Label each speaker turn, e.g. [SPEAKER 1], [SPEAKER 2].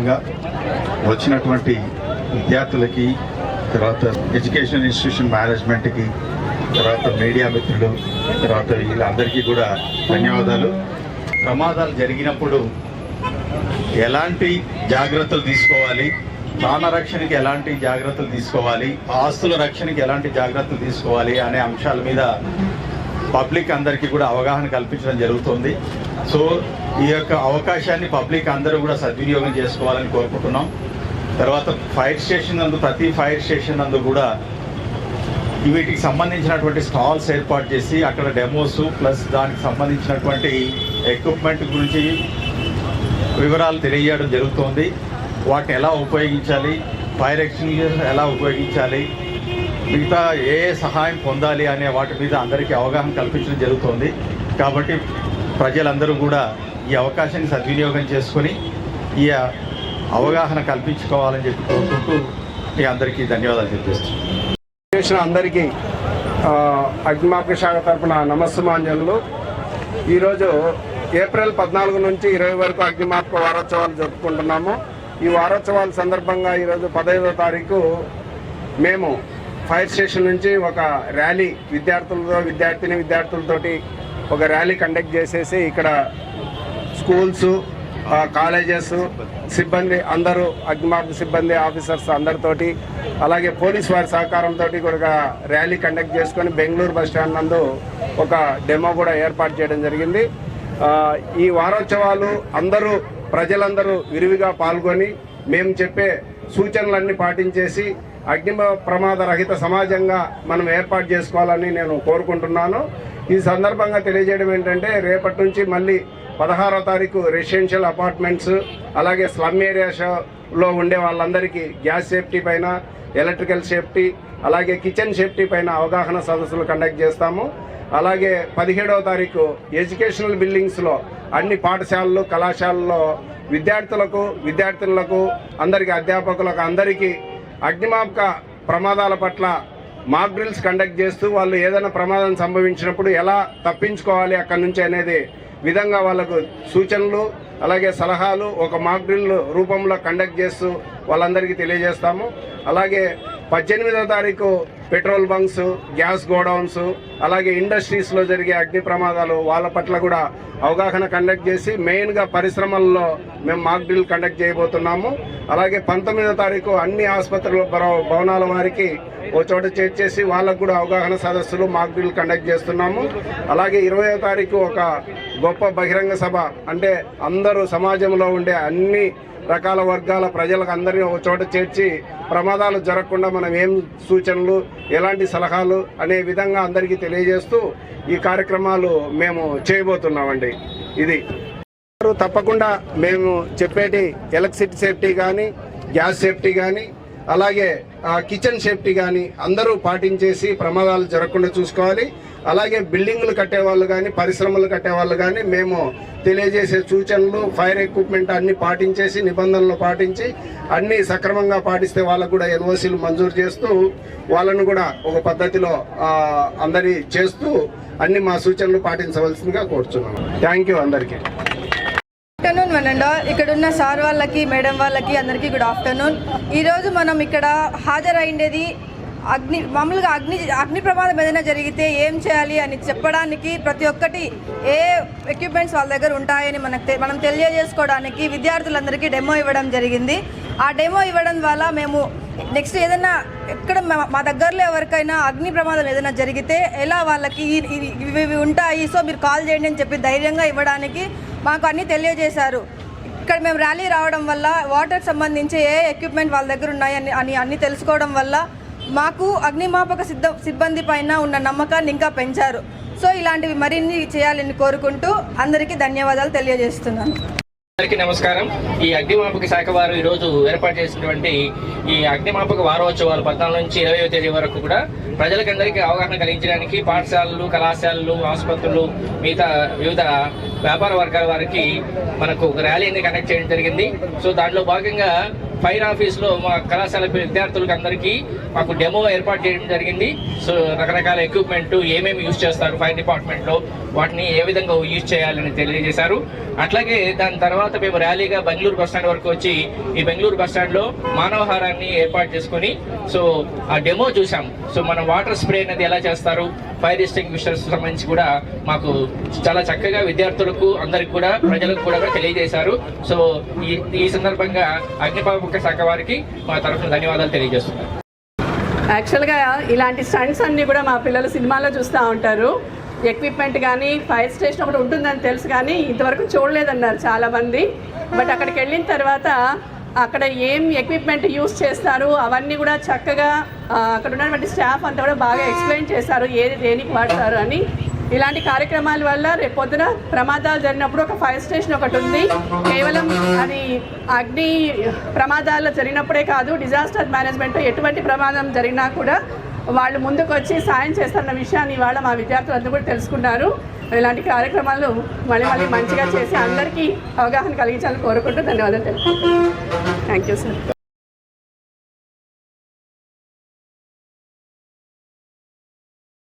[SPEAKER 1] సందర్భంగా వచ్చినటువంటి విద్యార్థులకి, తర్వాత ఎడ్యుకేషన్ ఇన్స్టిట్యూషన్ మేనేజ్మెంట్కి, తర్వాత మీడియా మిత్రులు, తర్వాత వీళ్ళందరికీ కూడా ధన్యవాదాలు. ప్రమాదాలు జరిగినప్పుడు ఎలాంటి జాగ్రత్తలు తీసుకోవాలి, ప్రాణ రక్షణకి ఎలాంటి జాగ్రత్తలు తీసుకోవాలి, ఆస్తుల రక్షణకి ఎలాంటి జాగ్రత్తలు తీసుకోవాలి అనే అంశాల మీద పబ్లిక్ అందరికీ కూడా అవగాహన కల్పించడం జరుగుతుంది. సో ఈ యొక్క అవకాశాన్ని పబ్లిక్ అందరూ కూడా సద్వినియోగం చేసుకోవాలని కోరుకుంటున్నాం. తర్వాత ఫైర్ స్టేషన్ నందు, ప్రతి ఫైర్ స్టేషన్ నందు కూడా వీటికి సంబంధించినటువంటి స్టాల్స్ ఏర్పాటు చేసి అక్కడ డెమోస్ ప్లస్ దానికి సంబంధించినటువంటి ఎక్విప్మెంట్ గురించి వివరాలు తెలియజేయడం జరుగుతోంది. వాటిని ఎలా ఉపయోగించాలి, ఫైర్ ఎక్స్టింగ్విషర్ ఎలా ఉపయోగించాలి, మిగతా ఏ సహాయం పొందాలి అనే వాటి మీద అందరికీ అవగాహన కల్పించడం జరుగుతోంది. కాబట్టి ప్రజలందరూ కూడా ఈ అవకాశాన్ని సద్వినియోగం చేసుకొని ఈ అవగాహన కల్పించుకోవాలని చెప్పి కోరుకుంటూ మీ అందరికీ ధన్యవాదాలు చెప్పేస్తున్నాను.
[SPEAKER 2] అందరికీ అగ్నిమాపక శాఖ తరఫున నమస్సుమాంజలు. ఈరోజు ఏప్రిల్ 14 నుంచి 20 వరకు అగ్నిమాపక వారోత్సవాలు జరుపుకుంటున్నాము. ఈ వారోత్సవాల సందర్భంగా ఈరోజు 15వ తారీఖు మేము ఫైర్ స్టేషన్ నుంచి ఒక ర్యాలీ విద్యార్థులతోటి ఒక ర్యాలీ కండక్ట్ చేసేసి ఇక్కడ స్కూల్స్, కాలేజెస్ సిబ్బంది అందరూ, అగ్నిమాపక సిబ్బంది ఆఫీసర్స్ అందరితోటి, అలాగే పోలీస్ వారి సహకారంతో కూడా ర్యాలీ కండక్ట్ చేసుకొని బెంగళూరు బస్ స్టాండ్ నందు ఒక డెమో కూడా ఏర్పాటు చేయడం జరిగింది. ఈ వారోత్సవాలు ప్రజలందరూ విరివిగా పాల్గొని మేము చెప్పే సూచనలన్నీ పాటించేసి అగ్ని ప్రమాద రహిత సమాజంగా మనం ఏర్పాటు చేసుకోవాలని నేను కోరుకుంటున్నాను. ఈ సందర్భంగా తెలియజేయడం ఏంటంటే, రేపటి నుంచి మళ్ళీ 16వ తారీఖు రెసిడెన్షియల్ అపార్ట్మెంట్స్, అలాగే స్లమ్ ఏరియాస్లో ఉండే వాళ్ళందరికీ గ్యాస్ సేఫ్టీ పైన, ఎలక్ట్రికల్ సేఫ్టీ, అలాగే కిచెన్ సేఫ్టీ పైన అవగాహన సదస్సులు కండక్ట్ చేస్తాము. అలాగే 17వ తారీఖు ఎడ్యుకేషనల్ బిల్డింగ్స్లో అన్ని పాఠశాలలు, కళాశాలల్లో విద్యార్థులకు అందరికీ, అధ్యాపకులకు అందరికీ అగ్నిమాపక ప్రమాదాల పట్ల మాక్ డ్రిల్స్ కండక్ట్ చేస్తూ వాళ్ళు ఏదైనా ప్రమాదం సంభవించినప్పుడు ఎలా తప్పించుకోవాలి అక్కడి నుంచి అనేది విధంగా వాళ్ళకు సూచనలు, అలాగే సలహాలు ఒక మాక్ డ్రిల్ రూపంలో కండక్ట్ చేస్తూ వాళ్ళందరికీ తెలియజేస్తాము. అలాగే 18వ తారీఖు పెట్రోల్ బంక్స్, గ్యాస్ గోడౌన్స్, అలాగే ఇండస్ట్రీస్లో జరిగే అగ్ని ప్రమాదాలు వాళ్ళ పట్ల కూడా అవగాహన కండక్ట్ చేసి మెయిన్గా పరిశ్రమల్లో మేము మాక్ డ్రిల్ కండక్ట్ చేయబోతున్నాము. అలాగే 19వ తారీఖు అన్ని ఆసుపత్రుల భవనాల వారికి ఓ చోట చేర్చేసి వాళ్ళకు కూడా అవగాహన సదస్సులు, మాక్ డ్రిల్ కండక్ట్ చేస్తున్నాము. అలాగే 20వ తారీఖు ఒక గొప్ప బహిరంగ సభ, అంటే అందరూ సమాజంలో ఉండే అన్ని రకాల వర్గాల ప్రజలకు అందరినీ ఒక చోట చేర్చి ప్రమాదాలు జరగకుండా మనం ఏం సూచనలు, ఎలాంటి సలహాలు అనే విధంగా అందరికీ తెలియజేస్తూ ఈ కార్యక్రమాలు మేము చేయబోతున్నామండి. ఇది తప్పకుండా మేము చెప్పేటి ఎలక్ట్రిసిటీ సేఫ్టీ కానీ, గ్యాస్ సేఫ్టీ కానీ, అలాగే కిచెన్ సేఫ్టీ కానీ అందరూ పాటించేసి ప్రమాదాలు జరగకుండా చూసుకోవాలి. అలాగే బిల్డింగులు కట్టేవాళ్ళు కానీ, పరిశ్రమలు కట్టేవాళ్ళు కానీ మేము తెలియజేసే సూచనలు, ఫైర్ ఎక్విప్మెంట్ అన్ని పాటించేసి, నిబంధనలు పాటించి అన్ని సక్రమంగా పాటిస్తే వాళ్ళకు కూడా ఎన్ఓసీలు మంజూరు చేస్తూ వాళ్ళను కూడా ఒక పద్ధతిలో అందరి చేస్తూ అన్ని మా సూచనలు పాటించవలసిందిగా కోరుచున్నాము. థ్యాంక్ యూ అందరికీ.
[SPEAKER 3] Afternoon one and all. ఇక్కడ ఉన్న సార్ వాళ్ళకి, మేడం వాళ్ళకి అందరికీ గుడ్ ఆఫ్టర్నూన్. ఈరోజు మనం ఇక్కడ హాజరైండేది మామూలుగా అగ్ని ప్రమాదం ఏదైనా జరిగితే ఏం చేయాలి అని చెప్పడానికి, ప్రతి ఒక్కటి ఏ ఎక్విప్మెంట్స్ వాళ్ళ దగ్గర ఉంటాయని మనం తెలియజేసుకోవడానికి విద్యార్థులందరికీ డెమో ఇవ్వడం జరిగింది. ఆ డెమో ఇవ్వడం వల్ల మేము నెక్స్ట్ ఏదైనా ఎక్కడ మా దగ్గరలో ఎవరికైనా అగ్ని ప్రమాదం ఏదైనా జరిగితే ఎలా వాళ్ళకి ఇవి ఉంటాయి, సో మీరు కాల్ చేయండి అని చెప్పి ధైర్యంగా ఇవ్వడానికి మాకు అన్నీ తెలియజేశారు. ఇక్కడ మేము ర్యాలీ రావడం వల్ల వాటర్కి సంబంధించి ఏ ఎక్విప్మెంట్ వాళ్ళ దగ్గర ఉన్నాయని అన్నీ తెలుసుకోవడం వల్ల మాకు అగ్నిమాపక సిబ్బంది పైన ఉన్న నమ్మకాన్ని ఇంకా పెంచారు. సో ఇలాంటివి మరిన్ని చేయాలని కోరుకుంటూ అందరికీ ధన్యవాదాలు తెలియజేస్తున్నాను.
[SPEAKER 4] అందరికీ నమస్కారం. ఈ అగ్నిమాపక శాఖ వారు ఈరోజు ఏర్పాటు చేసినటువంటి ఈ అగ్నిమాపక వారోత్సవాలు 14 నుంచి 20వ తేదీ వరకు కూడా ప్రజలకందరికీ అవగాహన కలిగించడానికి పాఠశాలలు, కళాశాలలు, ఆసుపత్రులు, మిగతా వివిధ వ్యాపార వర్గాల వారికి మనకు ఒక ర్యాలీని కండక్ట్ చేయడం జరిగింది. సో దాంట్లో భాగంగా ఫైర్ ఆఫీస్లో మా కళాశాల విద్యార్థులకు అందరికీ మాకు డెమో ఏర్పాటు చేయడం జరిగింది. సో రకరకాల ఎక్విప్మెంట్ ఏమేమి యూజ్ చేస్తారు ఫైర్ డిపార్ట్మెంట్లో, వాటిని ఏ విధంగా యూజ్ చేయాలని తెలియజేశారు. అట్లాగే దాని తర్వాత మేము ర్యాలీగా బెంగళూరు బస్టాండ్ వరకు వచ్చి ఈ బెంగళూరు బస్టాండ్లో మానవహారాన్ని ఏర్పాటు చేసుకుని సో ఆ డెమో చూసాం. సో మనం వాటర్ స్ప్రే అనేది ఎలా చేస్తారు, ఫైర్ ఎక్స్టింగ్విషర్స్ సంబంధించి కూడా మాకు చాలా చక్కగా విద్యార్థులకు అందరికి కూడా ప్రజలకు కూడా తెలియజేశారు. సో ఈ సందర్భంగా అగ్నిమాపక శాఖ వారికి మా తరఫున ధన్యవాదాలు తెలియజేస్తున్నాను.
[SPEAKER 5] యాక్చువల్గా ఇలాంటి స్టంట్స్ అన్నీ కూడా మా పిల్లలు సినిమాలో చూస్తూ ఉంటారు. ఎక్విప్మెంట్ కానీ ఫైర్ స్టేషన్ ఒకటి ఉంటుందని తెలుసు కానీ ఇంతవరకు చూడలేదన్నారు చాలామంది. బట్ అక్కడికి వెళ్ళిన తర్వాత అక్కడ ఏం ఎక్విప్మెంట్ యూస్ చేస్తారు అవన్నీ కూడా చక్కగా అక్కడ ఉన్నటువంటి స్టాఫ్ అంతా కూడా బాగా ఎక్స్ప్లెయిన్ చేశారు ఏది దేనికి వాడతారు అని. ఇలాంటి కార్యక్రమాల వల్ల రేపు పొద్దున ప్రమాదాలు జరిగినప్పుడు ఒక ఫైర్ స్టేషన్ ఒకటి ఉంది. కేవలం అది అగ్ని ప్రమాదాలు జరిగినప్పుడే కాదు, డిజాస్టర్ మేనేజ్మెంట్ ఎటువంటి ప్రమాదం జరిగినా కూడా వాళ్ళు ముందుకు వచ్చి సాయం చేస్తున్న విషయాన్ని ఇవాళ మా విద్యార్థులందరూ కూడా తెలుసుకున్నారు. ఇలాంటి కార్యక్రమాలు మళ్ళీ మంచిగా చేసి అందరికీ అవగాహన కలిగించాలని కోరుకుంటూ ధన్యవాదాలు తెలుపుతున్నాను. Thank you sir.